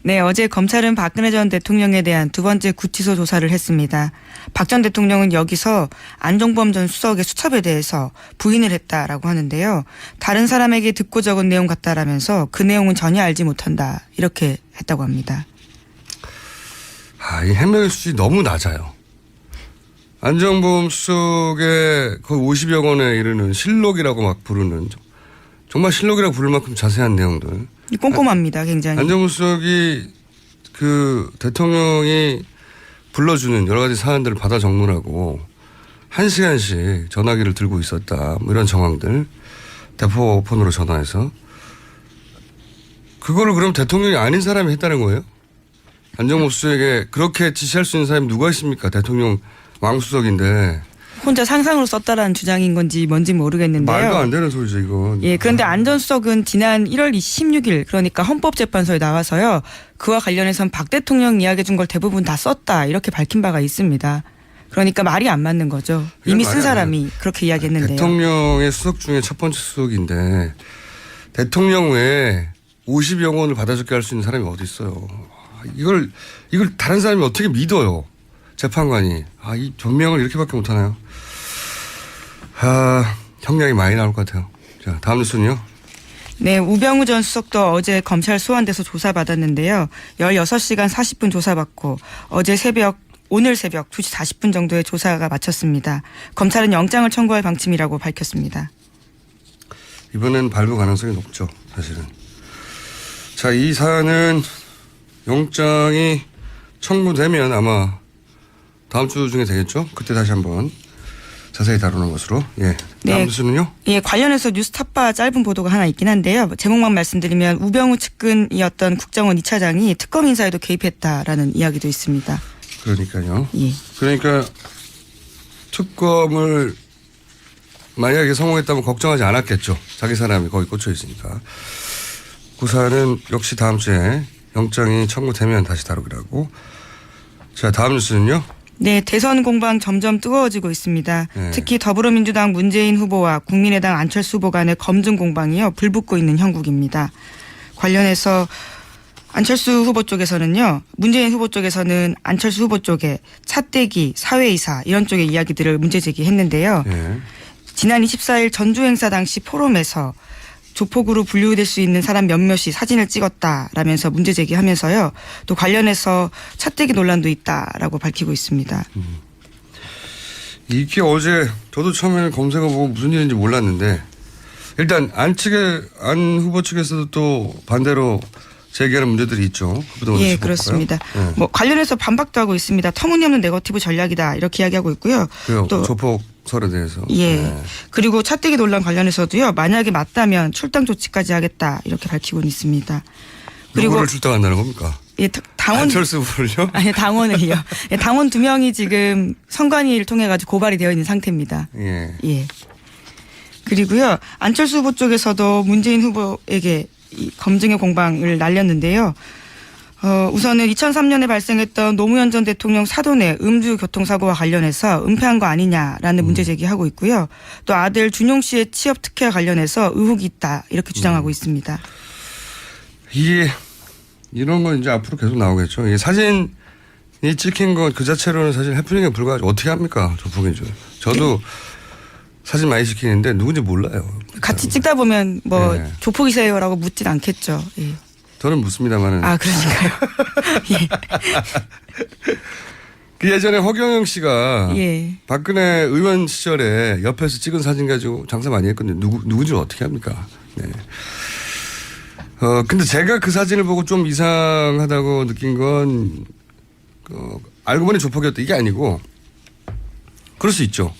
네, 어제 검찰은 박근혜 전 대통령에 대한 두 번째 구치소 조사를 했습니다. 박 전 대통령은 여기서 안종범 전 수석의 수첩에 대해서 부인을 했다라고 하는데요. 다른 사람에게 듣고 적은 내용 같다라면서 그 내용은 전혀 알지 못한다 이렇게 했다고 합니다. 이 해명의 수준이 너무 낮아요. 안종범 수석의 거의 50여 권에 이르는 실록이라고 막 부르는 정말 실록이라고 부를 만큼 자세한 내용들. 꼼꼼합니다, 굉장히. 안종범 수석이 그 대통령이 불러주는 여러 가지 사안들을 받아 적느라고 1시간씩 전화기를 들고 있었다. 뭐 이런 정황들. 대포폰으로 전화해서. 그거를 그럼 대통령이 아닌 사람이 했다는 거예요? 안종범 수석에게 그렇게 지시할 수 있는 사람이 누가 있습니까? 대통령 왕수석인데. 혼자 상상으로 썼다라는 주장인 건지 뭔지 모르겠는데요. 말도 안 되는 소리죠, 이건. 예, 그런데 안 전 수석은 지난 1월 16일 그러니까 헌법재판소에 나와서요. 그와 관련해서는 박 대통령 이야기해 준 걸 대부분 다 썼다 이렇게 밝힌 바가 있습니다. 그러니까 말이 안 맞는 거죠. 이미 쓴 사람이 그렇게 이야기했는데요. 대통령의 수석 중에 첫 번째 수석인데 대통령 외에 50여 원을 받아 적게 할 수 있는 사람이 어디 있어요. 이걸 다른 사람이 어떻게 믿어요. 재판관이. 이 변명을 이렇게밖에 못하나요? 형량이 많이 나올 것 같아요. 자, 다음 뉴스는요. 네, 우병우 전 수석도 어제 검찰 소환돼서 조사받았는데요. 16시간 40분 조사받고 오늘 새벽 2시 40분 정도의 조사가 마쳤습니다. 검찰은 영장을 청구할 방침이라고 밝혔습니다. 이번엔 발부 가능성이 높죠, 사실은. 자, 이 사안은 영장이 청구되면 아마 다음 주 중에 되겠죠? 그때 다시 한번 자세히 다루는 것으로. 예. 다음 네. 뉴스는요? 예, 관련해서 뉴스타파 짧은 보도가 하나 있긴 한데요. 제목만 말씀드리면 우병우 측근이었던 국정원 2차장이 특검 인사에도 개입했다라는 이야기도 있습니다. 그러니까요. 예. 그러니까 특검을 만약에 성공했다면 걱정하지 않았겠죠. 자기 사람이 거기 꽂혀 있으니까. 그 사안은 역시 다음 주에 영장이 청구되면 다시 다루기로 하고. 자, 다음 뉴스는요? 네, 대선 공방 점점 뜨거워지고 있습니다. 네. 특히 더불어민주당 문재인 후보와 국민의당 안철수 후보 간의 검증 공방이요. 불붙고 있는 형국입니다. 관련해서 안철수 후보 쪽에서는요. 문재인 후보 쪽에서는 안철수 후보 쪽에 차떼기, 사회이사 이런 쪽의 이야기들을 문제 제기했는데요. 네. 지난 24일 전주 행사 당시 포럼에서 조폭으로 분류될 수 있는 사람 몇몇이 사진을 찍었다라면서 문제 제기하면서요. 또 관련해서 차떼기 논란도 있다라고 밝히고 있습니다. 이게 어제 저도 처음에는 검색해보고 무슨 일인지 몰랐는데 일단 안 후보 측에서도 또 반대로 제기하는 문제들이 있죠. 예, 그렇습니다. 네. 뭐 관련해서 반박도 하고 있습니다. 터무니없는 네거티브 전략이다 이렇게 이야기하고 있고요. 또 조폭설에 대해서. 예. 네. 그리고 차떼기 논란 관련해서도요. 만약에 맞다면 출당 조치까지 하겠다 이렇게 밝히고는 있습니다. 그리고 누구를 출당한다는 겁니까? 예, 당원 안철수 후보를요? 아니 당원을요. 예, 당원 2명이 지금 선관위를 통해 가지고 고발이 되어 있는 상태입니다. 예. 예. 그리고요. 안철수 후보 쪽에서도 문재인 후보에게 이 검증의 공방을 날렸는데요. 우선은 2003년에 발생했던 노무현 전 대통령 사돈의 음주 교통사고와 관련해서 은폐한 거 아니냐라는 문제 제기하고 있고요. 또 아들 준용 씨의 취업 특혜와 관련해서 의혹이 있다 이렇게 주장하고 있습니다. 이런 건 이제 앞으로 계속 나오겠죠. 이 사진이 찍힌 것 그 자체로는 사실 해프닝에 불과하죠. 어떻게 합니까? 조폭인지. 저도 사진 많이 찍히는데 누군지 몰라요. 같이 찍다 보면 뭐 네. 조폭이세요라고 묻진 않겠죠. 예. 저는 묻습니다만은. 그러니까요. 예. 그 예전에 허경영 씨가 예. 박근혜 의원 시절에 옆에서 찍은 사진 가지고 장사 많이 했거든요. 누군지 어떻게 합니까? 네. 근데 제가 그 사진을 보고 좀 이상하다고 느낀 건, 알고 보니 조폭이었다. 이게 아니고, 그럴 수 있죠.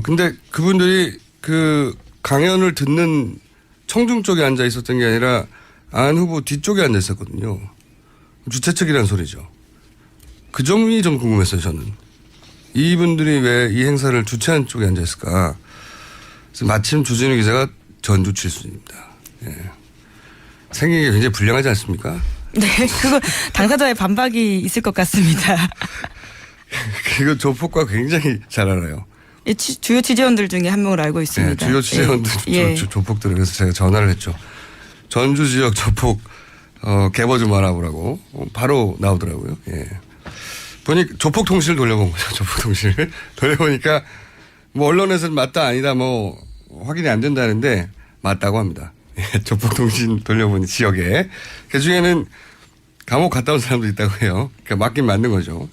근데 그분들이 그 강연을 듣는 청중 쪽에 앉아 있었던 게 아니라 안 후보 뒤쪽에 앉아 있었거든요. 주최 측이라는 소리죠. 그 점이 좀 궁금했어요, 저는. 이분들이 왜 이 행사를 주최한 쪽에 앉아 있을까. 그래서 마침 주진우 기자가 전주 출신입니다. 예. 생긴 게 굉장히 불량하지 않습니까? 네, 그거 당사자의 반박이 있을 것 같습니다. 그리고 조폭과 굉장히 잘 알아요. 예, 주요 취재원들 중에 한 명으로 알고 있습니다. 네, 주요 취재원들, 예. 조폭들을 그래서 제가 전화를 했죠. 전주 지역 조폭 개버 좀 알아보라고 바로 나오더라고요. 예. 보니까 조폭 통신을 돌려본 거죠. 조폭 통신을 돌려보니까 뭐 언론에서는 맞다 아니다 뭐 확인이 안 된다는데 맞다고 합니다. 예. 조폭 통신 돌려보니 지역에 그 중에는 감옥 갔다 온 사람도 있다고 해요. 그러니까 맞긴 맞는 거죠.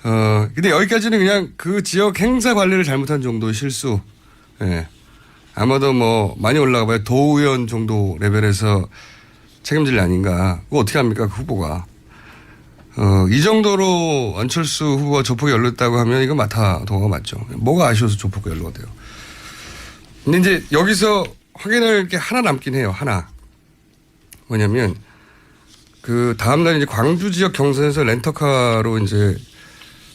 근데 여기까지는 그냥 그 지역 행사 관리를 잘못한 정도의 실수. 예. 아마도 뭐 많이 올라가 봐요. 도의원 정도 레벨에서 책임질 일 아닌가. 그거 어떻게 합니까? 그 후보가. 이 정도로 안철수 후보가 조폭에 연루했다고 하면 이거 마타도가 맞죠. 뭐가 아쉬워서 조폭에 연루가 돼요. 근데 이제 여기서 확인할 게 하나 남긴 해요. 하나. 뭐냐면 그 다음날 이제 광주 지역 경선에서 렌터카로 이제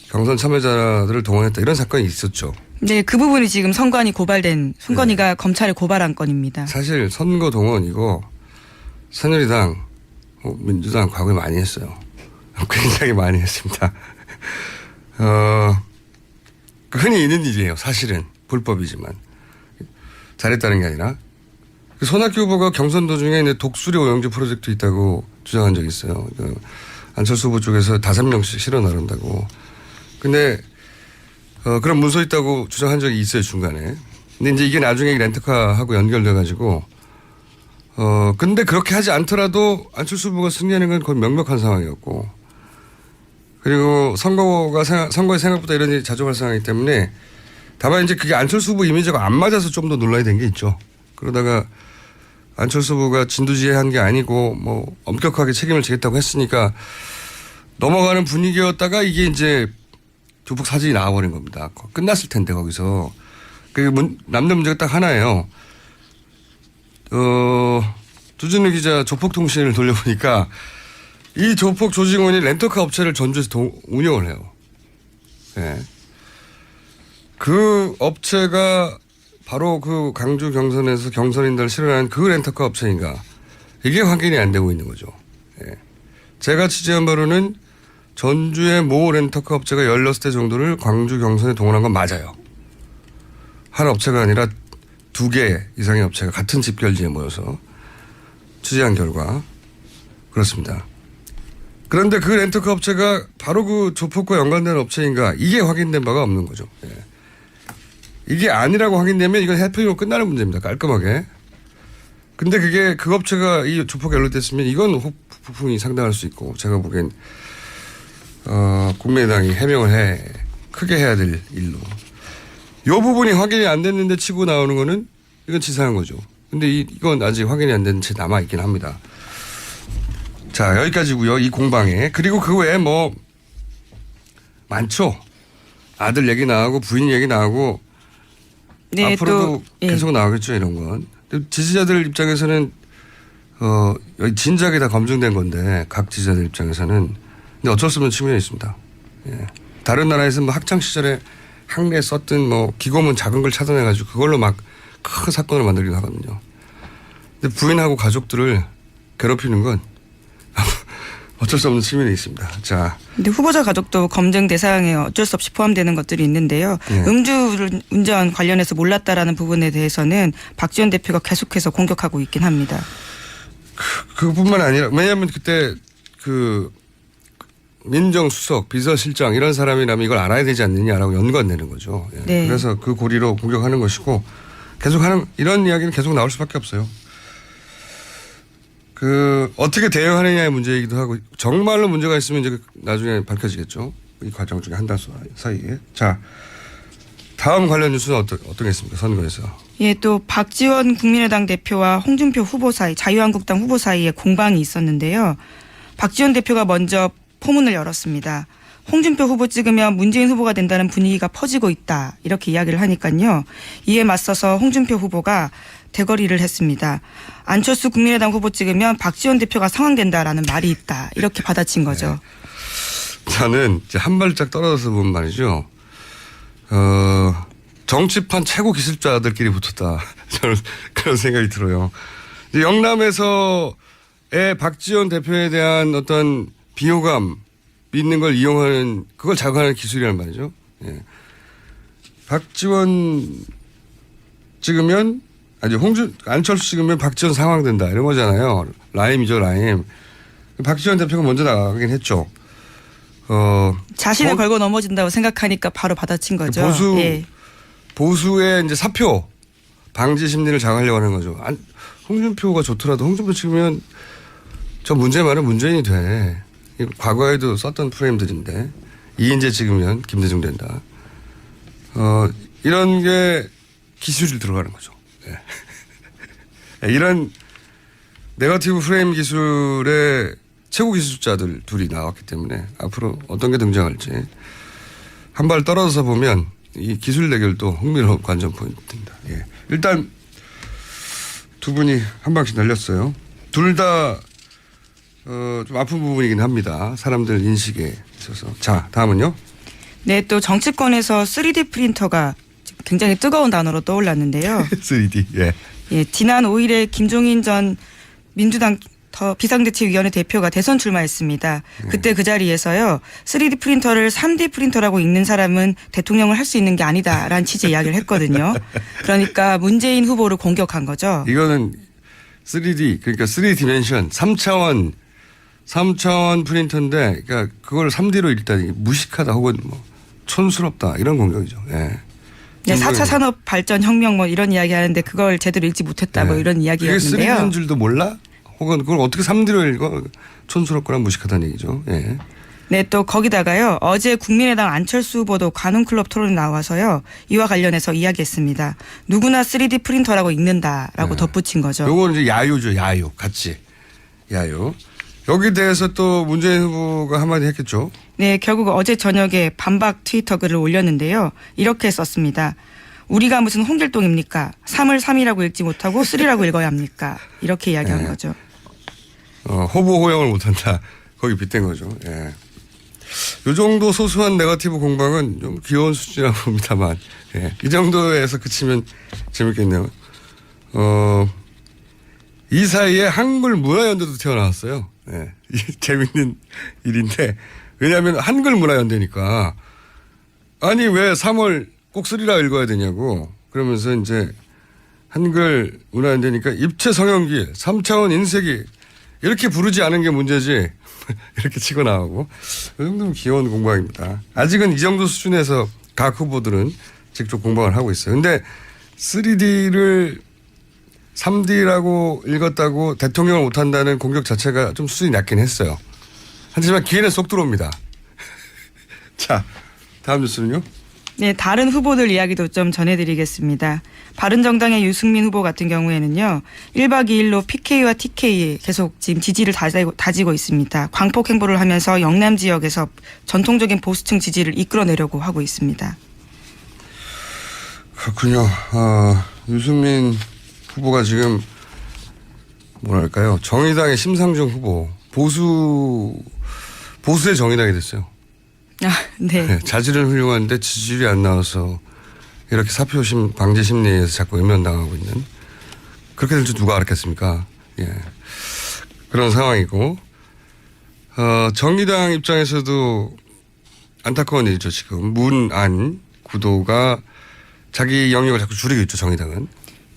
경선 참여자들을 동원했다 이런 사건이 있었죠. 네, 그 부분이 지금 송건희가 검찰에 고발한 건입니다. 사실 선거 동원 이거 새누리당, 민주당 과거에 많이 했어요. 굉장히 많이 했습니다. 흔히 있는 일이에요. 사실은 불법이지만 잘했다는 게 아니라 손학규 후보가 경선 도중에 독수리 오영주 프로젝트 있다고 주장한 적이 있어요. 안철수 후보 쪽에서 5명씩 실어 나른다고. 근데 그런 문서 있다고 주장한 적이 있어요 중간에. 근데 이제 이게 나중에 렌터카하고 연결돼 가지고 근데 그렇게 하지 않더라도 안철수 후보가 승리하는 건 거의 명백한 상황이었고 그리고 선거에 생각보다 이런 일이 자주 발생하기 때문에 다만 이제 그게 안철수 후보 이미지가 안 맞아서 좀 더 논란이 된 게 있죠. 그러다가 안철수 후보가 진두지휘한 게 아니고 뭐 엄격하게 책임을 지겠다고 했으니까 넘어가는 분위기였다가 이게 이제 조폭 사진이 나와버린 겁니다. 끝났을 텐데 거기서. 남는 문제가 딱 하나예요. 주진우 기자 조폭 통신을 돌려보니까 이 조폭 조직원이 렌터카 업체를 전주에서 운영을 해요. 네. 그 업체가 바로 그 강주 경선에서 경선인들을 실현한 그 렌터카 업체인가. 이게 확인이 안 되고 있는 거죠. 네. 제가 취재한 바로는 전주의 모 렌터카 업체가 16대 정도를 광주 경선에 동원한 건 맞아요. 한 업체가 아니라 2개 이상의 업체가 같은 집결지에 모여서 취재한 결과 그렇습니다. 그런데 그 렌터카 업체가 바로 그 조폭과 연관된 업체인가 이게 확인된 바가 없는 거죠. 예. 이게 아니라고 확인되면 이건 해프닝으로 끝나는 문제입니다. 깔끔하게. 근데 그게 그 업체가 이 조폭에 연루됐으면 이건 후폭풍이 상당할 수 있고 제가 보기엔 국민의당이 해명을 크게 해야 될 일로. 이 부분이 확인이 안 됐는데 치고 나오는 거는 이건 치사한 거죠. 근데 이건 아직 확인이 안 된 채 남아있긴 합니다. 자, 여기까지고요. 이 공방에. 그리고 그 외에 뭐 많죠. 아들 얘기 나오고 부인 얘기 나오고 네, 앞으로도 계속 나오겠죠. 이런 건. 지지자들 입장에서는 여기 진작에 다 검증된 건데 각 지지자들 입장에서는 근데 어쩔 수 없는 측면이 있습니다. 예. 다른 나라에서는 뭐 학창 시절에 학내에 썼던 뭐 기고문 작은 걸 찾아내가지고 그걸로 막 큰 사건을 만들기도 하거든요. 근데 부인하고 가족들을 괴롭히는 건 어쩔 수 없는 측면이 있습니다. 자. 근데 후보자 가족도 검증 대상에 어쩔 수 없이 포함되는 것들이 있는데요. 예. 음주운전 관련해서 몰랐다라는 부분에 대해서는 박지원 대표가 계속해서 공격하고 있긴 합니다. 그뿐만 아니라 왜냐하면 그때 그 민정수석, 비서실장 이런 사람이라면 이걸 알아야 되지 않느냐라고 연관되는 거죠. 예. 네. 그래서 그 고리로 공격하는 것이고 계속하는 이런 이야기는 계속 나올 수밖에 없어요. 어떻게 대응하느냐의 문제이기도 하고 정말로 문제가 있으면 이제 나중에 밝혀지겠죠. 이 과정 중에 한 달 사이에. 자, 다음 관련 뉴스는 어떤 게 있습니까? 선거에서. 예, 또 박지원 국민의당 대표와 홍준표 후보 사이, 자유한국당 후보 사이에 공방이 있었는데요. 박지원 대표가 먼저 포문을 열었습니다. 홍준표 후보 찍으면 문재인 후보가 된다는 분위기가 퍼지고 있다. 이렇게 이야기를 하니까요. 이에 맞서서 홍준표 후보가 대거리를 했습니다. 안철수 국민의당 후보 찍으면 박지원 대표가 상황된다라는 말이 있다. 이렇게 받아친 거죠. 네. 저는 이제 한 발짝 떨어져서 본 말이죠. 정치판 최고 기술자들끼리 붙었다. 저는 그런 생각이 들어요. 영남에서의 박지원 대표에 대한 어떤 비호감 있는 걸 이용하는 그걸 자극하는 기술이란 말이죠. 예. 박지원 찍으면 아니 안철수 찍으면 박지원 상황된다 이런 거잖아요. 라임이죠, 라임. 박지원 대표가 먼저 나가긴 했죠. 자신을 걸고 넘어진다고 생각하니까 바로 받아친 거죠. 보수의 이제 사표 방지 심리를 장하려고 하는 거죠. 홍준표가 좋더라도 홍준표 찍으면 저 문제 말은 문재인이 돼. 이거 과거에도 썼던 프레임들인데 이인재 찍으면 김대중 된다. 이런 게 기술이 들어가는 거죠. 네. 이런 네거티브 프레임 기술의 최고 기술자들 둘이 나왔기 때문에 앞으로 어떤 게 등장할지 한 발 떨어져서 보면 이 기술 대결도 흥미로운 관전 포인트입니다. 예. 일단 두 분이 한 방씩 날렸어요. 둘 다 좀 아픈 부분이긴 합니다. 사람들 인식에 있어서. 자, 다음은요. 네, 또 정치권에서 3D 프린터가 굉장히 뜨거운 단어로 떠올랐는데요. 3D. 예. 예, 지난 5일에 김종인 전 민주당 비상대책위원회 대표가 대선 출마했습니다. 그때 그 자리에서요. 3D 프린터를 3D 프린터라고 읽는 사람은 대통령을 할 수 있는 게 아니다라는 취지의 이야기를 했거든요. 그러니까 문재인 후보를 공격한 거죠. 이거는 3D 그러니까 3디멘션 3차원 프린터인데 그러니까 그걸 3D로 읽다 무식하다 혹은 뭐 촌스럽다 이런 공격이죠. 예. 네, 4차 산업 발전 혁명 뭐 이런 이야기 하는데 그걸 제대로 읽지 못했다 뭐 이런 이야기였는데요. 그게 3D인 줄도 몰라? 혹은 그걸 어떻게 3D로 읽어? 촌스럽거나 무식하다는 얘기죠. 예. 네, 또 거기다가요. 어제 국민의당 안철수 후보도 관훈클럽 토론에 나와서요. 이와 관련해서 이야기했습니다. 누구나 3D 프린터라고 읽는다라고 덧붙인 거죠. 요거는 이제 야유죠. 야유. 같이. 야유. 여기 대해서 또 문재인 후보가 한마디 했겠죠. 네, 결국 어제 저녁에 반박 트위터 글을 올렸는데요. 이렇게 썼습니다. 우리가 무슨 홍길동입니까? 3을 3이라고 읽지 못하고 3라고 읽어야 합니까? 이렇게 이야기한 거죠. 호보 호영을 못한다. 거기 빗댄 거죠. 예. 요 정도 소소한 네거티브 공방은 좀 귀여운 수준이라고 봅니다만, 예. 이 정도에서 그치면 재밌겠네요. 이 사이에 한글 문화연대도 태어나왔어요. 예. 재밌는 일인데, 왜냐하면 한글 문화연대니까, 아니, 왜 3월 꼭 3라 읽어야 되냐고, 그러면서 이제 한글 문화연대니까 입체 성형기, 3차원 인쇄기, 이렇게 부르지 않은 게 문제지. 이렇게 치고 나오고. 이 정도면 귀여운 공방입니다. 아직은 이 정도 수준에서 각 후보들은 직접 공방을 하고 있어요. 근데 3D를 3D라고 읽었다고 대통령을 못한다는 공격 자체가 좀 수준이 낮긴 했어요. 하지만 기회는 쏙 들어옵니다. 자, 다음 뉴스는요? 네, 다른 후보들 이야기도 좀 전해드리겠습니다. 바른정당의 유승민 후보 같은 경우에는요. 1박 2일로 PK와 TK에 계속 지금 지지를 다지고 있습니다. 광폭 행보를 하면서 영남 지역에서 전통적인 보수층 지지를 이끌어내려고 하고 있습니다. 그렇군요. 유승민 후보가 지금 뭐랄까요. 정의당의 심상정 후보. 보수의 정의당이 됐어요. 네. 자질은 훌륭한데 지지율이 안 나와서 이렇게 사표 방지 심리에서 자꾸 외면당하고 있는 그렇게 될 줄 누가 알았겠습니까? 예. 그런 상황이고 정의당 입장에서도 안타까운 일이죠. 지금 문안 구도가 자기 영역을 자꾸 줄이고 있죠. 정의당은.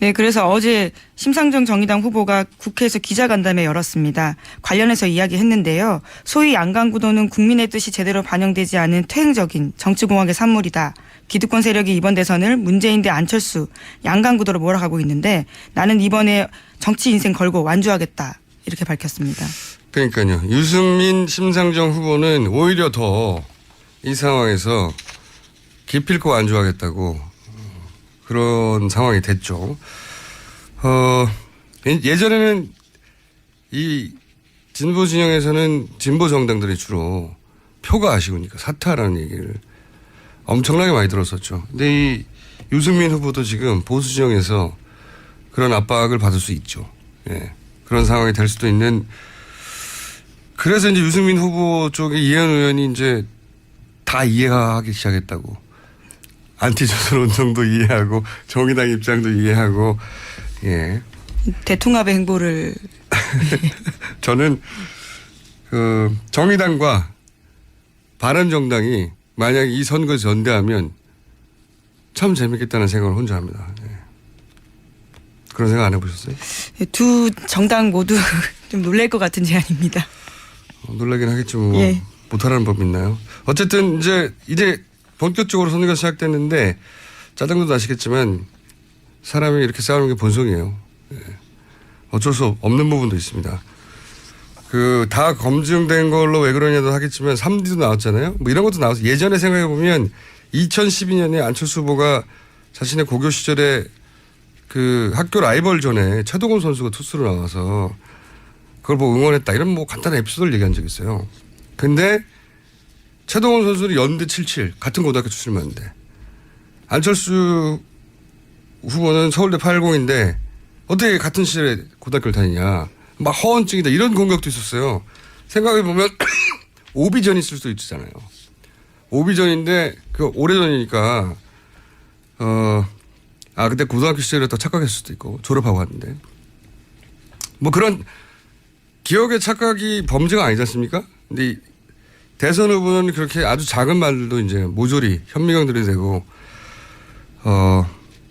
네, 그래서 어제 심상정 정의당 후보가 국회에서 기자간담회 열었습니다. 관련해서 이야기했는데요. 소위 양강구도는 국민의 뜻이 제대로 반영되지 않은 퇴행적인 정치공학의 산물이다. 기득권 세력이 이번 대선을 문재인 대 안철수 양강구도로 몰아가고 있는데 나는 이번에 정치 인생 걸고 완주하겠다. 이렇게 밝혔습니다. 그러니까요. 유승민, 심상정 후보는 오히려 더 이 상황에서 기필코 완주하겠다고 그런 상황이 됐죠. 예전에는 이 진보 진영에서는 진보 정당들이 주로 표가 아쉬우니까 사퇴하라는 얘기를 엄청나게 많이 들었었죠. 근데 이 유승민 후보도 지금 보수 진영에서 그런 압박을 받을 수 있죠. 예. 그런 상황이 될 수도 있는. 그래서 이제 유승민 후보 쪽에 이해한 의원이 이제 다 이해하기 시작했다고. 안티조선 운동도 이해하고 정의당 입장도 이해하고. 예. 대통합의 행보를. 저는 정의당과 바른정당이 만약 이 선거에서 연대하면 참 재밌겠다는 생각을 혼자 합니다. 예. 그런 생각 안 해보셨어요? 두 정당 모두 좀 놀랄 것 같은 제안입니다. 놀라긴 하겠죠. 뭐 예. 못하라는 법 있나요? 어쨌든 이제 본격적으로 선거가 시작됐는데 짜장면도 아시겠지만 사람이 이렇게 싸우는 게 본성이에요. 예. 어쩔 수 없는 부분도 있습니다. 다 검증된 걸로 왜 그러냐도 하겠지만 3D도 나왔잖아요. 뭐 이런 것도 나와서 예전에 생각해 보면 2012년에 안철수 후보가 자신의 고교 시절에 학교 라이벌전에 최동원 선수가 투수로 나와서 그걸 보고 응원했다. 이런 뭐 간단한 에피소드를 얘기한 적이 있어요. 근데 최동원 선수는 연대 77 같은 고등학교 출신이었는데 안철수 후보는 서울대 80인데 어떻게 같은 시절에 고등학교를 다니냐. 막 허언증이다 이런 공격도 있었어요. 생각해보면 오비전이 있을 수도 있잖아요. 오비전인데 오래전이니까 그때 고등학교 시절에 더 착각했을 수도 있고 졸업하고 왔는데 뭐 그런 기억의 착각이 범죄가 아니지 않습니까? 근데 대선 후보는 그렇게 아주 작은 말들도 이제 모조리 현미경들이 되고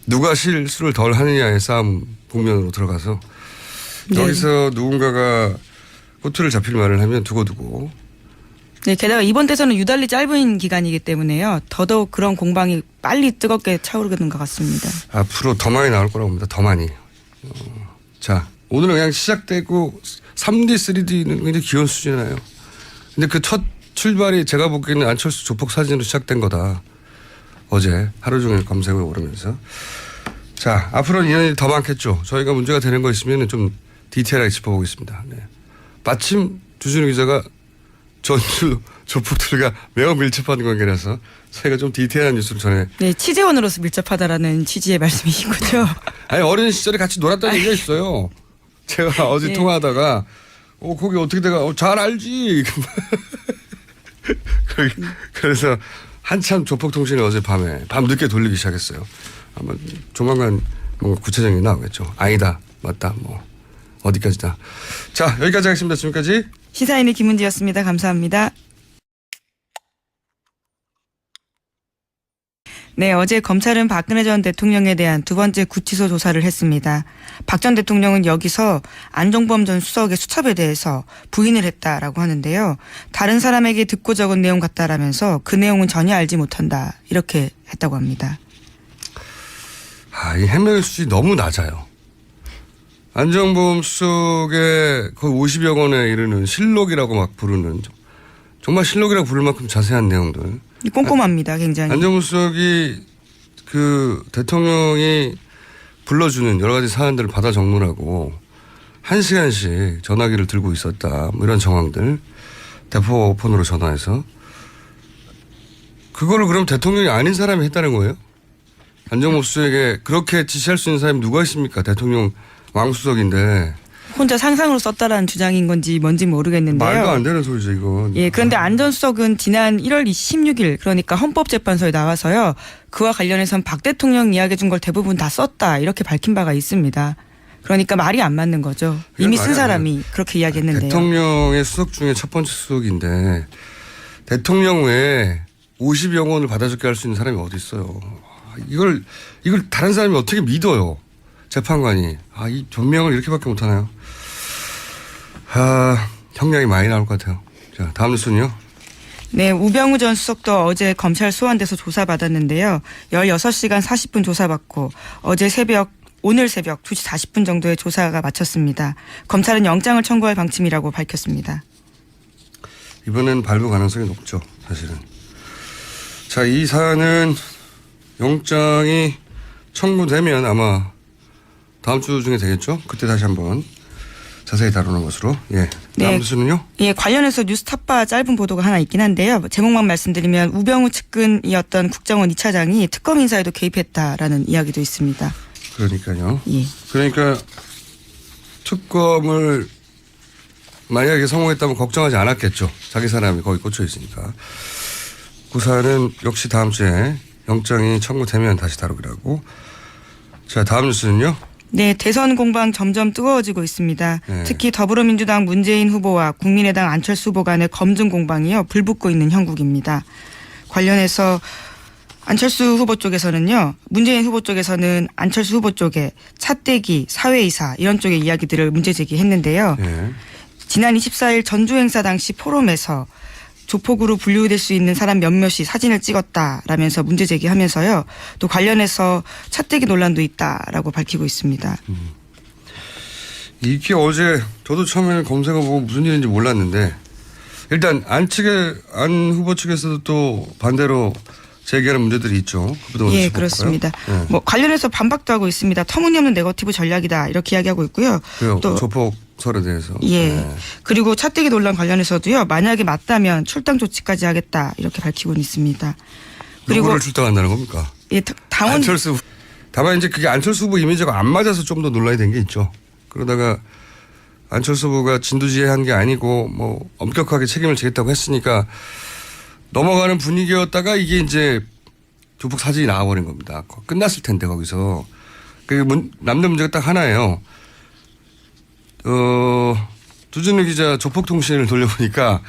누가 실수를 덜 하느냐의 싸움 국면으로 들어가서 네. 여기서 누군가가 꼬투리를 잡힐 말을 하면 두고두고. 네, 게다가 이번 대선은 유달리 짧은 기간이기 때문에요. 더더욱 그런 공방이 빨리 뜨겁게 차오르는 것 같습니다. 앞으로 더 많이 나올 거라고 봅니다. 더 많이. 자, 오늘은 그냥 시작되고 3D, 3D는 굉장히 귀여운 수준이에요. 근데 그 첫 출발이 제가 보기에는 안철수 조폭 사진으로 시작된 거다. 어제 하루 종일 검색을 오르면서. 자, 앞으로는 인연이 더 많겠죠. 저희가 문제가 되는 거 있으면 좀 디테일하게 짚어보겠습니다. 네. 마침 주진우 기자가 전주 조폭들과 매우 밀접한 관계라서 저희가 좀 디테일한 뉴스를 전해. 네, 취재원으로서 밀접하다라는 취지의 말씀이신 거죠. 아니 어린 시절에 같이 놀았다는 얘기가 있어요. 제가 어제 예. 통화하다가 거기 어떻게 돼가 잘 알지. 그래서 한참 조폭통신을 어제 밤늦게 돌리기 시작했어요. 아마 조만간 뭔가 구체적인 게 나오겠죠. 아니다, 맞다, 뭐 어디까지다. 자, 여기까지 하겠습니다. 지금까지 시사인의 김은지였습니다. 감사합니다. 네, 어제 검찰은 박근혜 전 대통령에 대한 두 번째 구치소 조사를 했습니다. 박 전 대통령은 여기서 안종범 전 수석의 수첩에 대해서 부인을 했다라고 하는데요. 다른 사람에게 듣고 적은 내용 같다라면서 그 내용은 전혀 알지 못한다 이렇게 했다고 합니다. 이 해명의 수준이 너무 낮아요. 안종범 수석의 거의 50여 권에 이르는 실록이라고 막 부르는 정말 실록이라고 부를 만큼 자세한 내용들. 꼼꼼합니다. 굉장히. 안종범 수석이 대통령이 불러주는 여러 가지 사안들을 받아 적느라고 1시간씩 전화기를 들고 있었다. 뭐 이런 정황들. 대포폰으로 전화해서. 그거를 그럼 대통령이 아닌 사람이 했다는 거예요? 안종범 수석에게 그렇게 지시할 수 있는 사람이 누가 있습니까? 대통령 왕수석인데. 혼자 상상으로 썼다라는 주장인 건지 뭔지 모르겠는데요. 말도 안 되는 소리죠, 이건. 예, 그런데 안 전 수석은 지난 1월 16일 그러니까 헌법재판소에 나와서요. 그와 관련해서는 박 대통령 이야기해 준 걸 대부분 다 썼다 이렇게 밝힌 바가 있습니다. 그러니까 말이 안 맞는 거죠. 이미 쓴 사람이 그렇게 이야기했는데요. 대통령의 수석 중에 첫 번째 수석인데 대통령 외에 50여 원을 받아 적게 할 수 있는 사람이 어디 있어요. 이걸 다른 사람이 어떻게 믿어요. 재판관이. 이 변명을 이렇게밖에 못하나요? 형량이 많이 나올 것 같아요. 자, 다음 뉴스는요. 네, 우병우 전 수석도 어제 검찰 소환돼서 조사받았는데요. 16시간 40분 조사받고 오늘 새벽 2시 40분 정도의 조사가 마쳤습니다. 검찰은 영장을 청구할 방침이라고 밝혔습니다. 이번엔 발부 가능성이 높죠, 사실은. 자, 이 사안은 영장이 청구되면 아마 다음 주 중에 되겠죠? 그때 다시 한번 자세히 다루는 것으로. 예. 다음 네. 뉴스는요? 예, 관련해서 뉴스타파 짧은 보도가 하나 있긴 한데요. 제목만 말씀드리면 우병우 측근이었던 국정원 2차장이 특검 인사에도 개입했다라는 이야기도 있습니다. 그러니까요. 예. 그러니까 특검을 만약에 성공했다면 걱정하지 않았겠죠. 자기 사람이 거기 꽂혀 있으니까. 그 사안은 역시 다음 주에 영장이 청구되면 다시 다루기라고. 자, 다음 뉴스는요. 네, 대선 공방 점점 뜨거워지고 있습니다. 네. 특히 더불어민주당 문재인 후보와 국민의당 안철수 후보 간의 검증 공방이요 불붙고 있는 형국입니다. 관련해서 안철수 후보 쪽에서는요. 문재인 후보 쪽에서는 안철수 후보 쪽에 차떼기, 사회이사 이런 쪽의 이야기들을 문제 제기했는데요. 예. 지난 24일 전주 행사 당시 포럼에서 조폭으로 분류될 수 있는 사람 몇몇이 사진을 찍었다라면서 문제 제기하면서요. 또 관련해서 차떼기 논란도 있다라고 밝히고 있습니다. 이게 어제 저도 처음에는 검색해보고 무슨 일인지 몰랐는데 일단 안 후보 측에서도 또 반대로 제기하는 문제들이 있죠. 예, 그렇습니다. 네. 뭐 관련해서 반박도 하고 있습니다. 터무니없는 네거티브 전략이다 이렇게 이야기하고 있고요. 또 조폭설에 대해서. 예. 네. 그리고 차떼기 논란 관련해서도요. 만약에 맞다면 출당 조치까지 하겠다 이렇게 밝히고는 있습니다. 그리고 누구를 출당한다는 겁니까? 예, 당원 안철수. 다만 이제 그게 안철수 후보 이미지가 안 맞아서 좀 더 논란이 된 게 있죠. 그러다가 안철수 후보가 진두지휘한 게 아니고 뭐 엄격하게 책임을 지겠다고 했으니까 넘어가는 분위기였다가 이게 이제 조폭 사진이 나와버린 겁니다. 끝났을 텐데 거기서. 남는 문제가 딱 하나예요. 주진우 기자 조폭 통신을 돌려보니까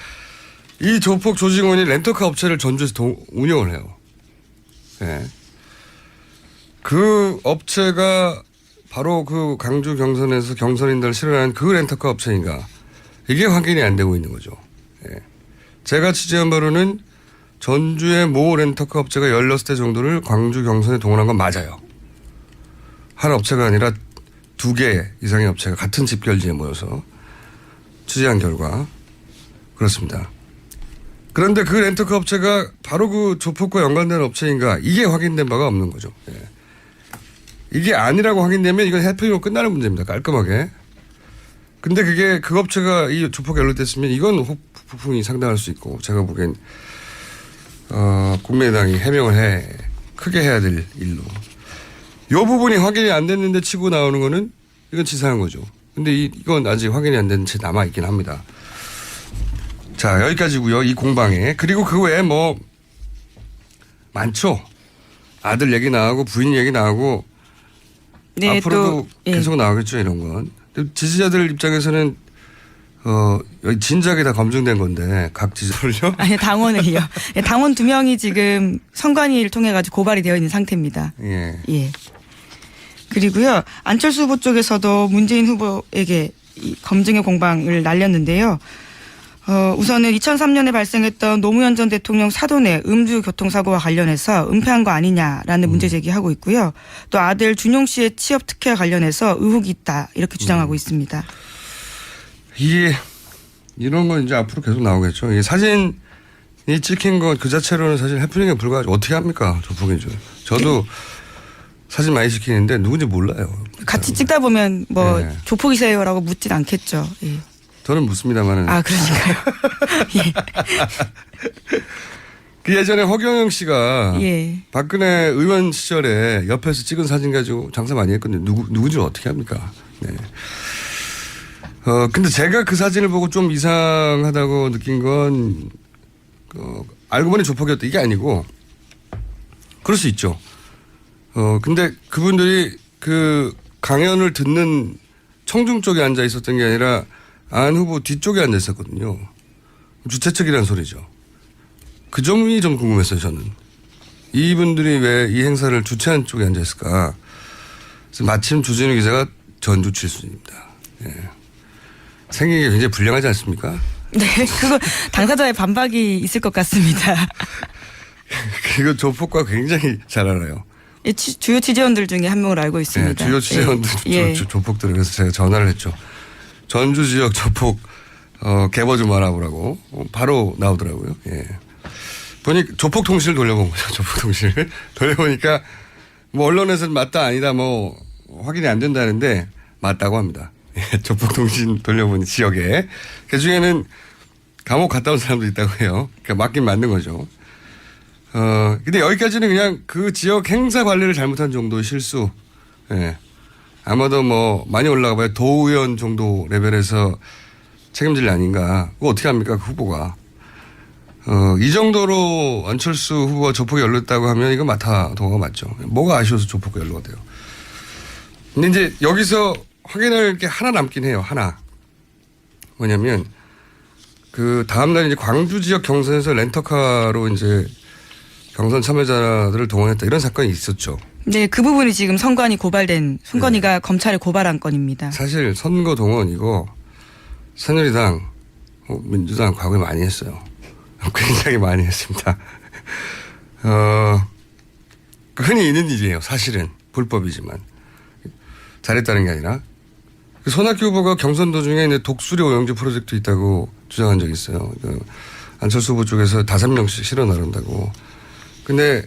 이 조폭 조직원이 렌터카 업체를 전주에서 운영을 해요. 네. 그 업체가 바로 그 강주 경선에서 경선인들을 실현한 그 렌터카 업체인가. 이게 확인이 안 되고 있는 거죠. 네. 제가 취재한 바로는 전주의 모 렌터카 업체가 16대 정도를 광주 경선에 동원한 건 맞아요. 한 업체가 아니라 2개 이상의 업체가 같은 집결지에 모여서 취재한 결과 그렇습니다. 그런데 그 렌터카 업체가 바로 그 조폭과 연관된 업체인가 이게 확인된 바가 없는 거죠. 예. 이게 아니라고 확인되면 이건 해프닝으로 끝나는 문제입니다. 깔끔하게. 근데 그게 그 업체가 이 조폭에 연루됐으면 이건 후폭풍이 상당할 수 있고 제가 보기엔 국민의당이 해명을 크게 해야 될 일로. 이 부분이 확인이 안 됐는데 치고 나오는 거는 이건 치사한 거죠. 근데 이건 아직 확인이 안 된 채 남아있긴 합니다. 자, 여기까지고요. 이 공방에. 그리고 그 외에 뭐 많죠. 아들 얘기 나오고 부인 얘기 나오고 네, 앞으로도 또, 계속 나오겠죠. 이런 건. 지지자들 입장에서는 여기 진작에 다 검증된 건데 각 지지자를요? 아니 당원을요. 예, 당원 2명이 지금 선관위를 통해 가지고 고발이 되어 있는 상태입니다. 예. 예. 그리고요 안철수 후보 쪽에서도 문재인 후보에게 이 검증의 공방을 날렸는데요. 우선은 2003년에 발생했던 노무현 전 대통령 사돈의 음주 교통사고와 관련해서 은폐한 거 아니냐라는 문제 제기하고 있고요. 또 아들 준용 씨의 취업 특혜와 관련해서 의혹이 있다 이렇게 주장하고 있습니다. 이런 건 이제 앞으로 계속 나오겠죠. 이 사진이 찍힌 것 그 자체로는 사실 해프닝에 불과하죠. 어떻게 합니까? 조폭이죠. 저도 사진 많이 찍히는데 누군지 몰라요. 같이 찍다 보면 뭐 네. 조폭이세요라고 묻진 않겠죠. 예. 저는 묻습니다만은. 아, 그러니까요. 예. 그 예전에 허경영 씨가 예. 박근혜 의원 시절에 옆에서 찍은 사진 가지고 장사 많이 했거든요. 누군지 어떻게 합니까? 네. 근데 제가 그 사진을 보고 좀 이상하다고 느낀 건, 알고 보니 조폭이었다. 이게 아니고, 그럴 수 있죠. 근데 그분들이 그 강연을 듣는 청중 쪽에 앉아 있었던 게 아니라 안 후보 뒤쪽에 앉아 있었거든요. 주최측이라는 소리죠. 그 점이 좀 궁금했어요, 저는. 이분들이 왜 이 행사를 주최한 쪽에 앉아 있을까. 그래서 마침 주진우 기자가 전주 출신입니다. 예. 생긴 게 굉장히 불량하지 않습니까? 네, 그거 당사자의 반박이 있을 것 같습니다. 그리고 조폭과 굉장히 잘 알아요. 예, 주요 취재원들 중에 한 명으로 알고 있습니다. 네, 주요 취재원들, 예. 조폭들. 그래서 제가 전화를 했죠. 전주 지역 조폭, 개보 좀 알아보라고. 바로 나오더라고요. 예. 보니 조폭 통신을 돌려본 거죠. 조폭 통신을. 돌려보니까 뭐 언론에서는 맞다 아니다 뭐 확인이 안 된다는데 맞다고 합니다. 예, 조폭 통신 돌려보니 지역에. 그 중에는 감옥 갔다 온 사람도 있다고 해요. 그러니까 맞긴 맞는 거죠. 근데 여기까지는 그냥 그 지역 행사 관리를 잘못한 정도의 실수. 예. 아마도 뭐 많이 올라가 봐요. 도의원 정도 레벨에서 책임질 일 아닌가. 그거 어떻게 합니까? 그 후보가. 이 정도로 안철수 후보가 조폭에 연루했다고 하면 이거 도가 맞죠. 뭐가 아쉬워서 조폭에 연루가 돼요. 근데 이제 여기서 확인할 게 하나 남긴 해요. 하나. 뭐냐면 그 다음날 이제 광주 지역 경선에서 렌터카로 이제 경선 참여자들을 동원했다 이런 사건이 있었죠. 네, 그 부분이 지금 선관위 고발된 선관위가 검찰에 고발한 건입니다. 사실 선거 동원 이거 새누리당, 민주당 과거에 많이 했어요. 굉장히 많이 했습니다. 흔히 있는 일이에요. 사실은 불법이지만 잘했다는 게 아니라 손학규 후보가 경선 도중에 독수리 오영주 프로젝트 있다고 주장한 적이 있어요. 안철수 후보 쪽에서 5명씩 실어 나른다고. 근데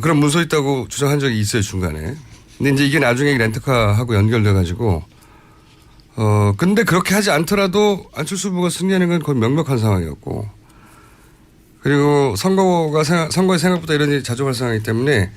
그런 문서 있다고 주장한 적이 있어요, 중간에. 근데 이제 이게 나중에 렌트카하고 연결돼가지고 근데 그렇게 하지 않더라도 안철수 후보가 승리하는 건 거의 명백한 상황이었고, 그리고 선거에 생각보다 이런 일이 자주 발생하기 때문에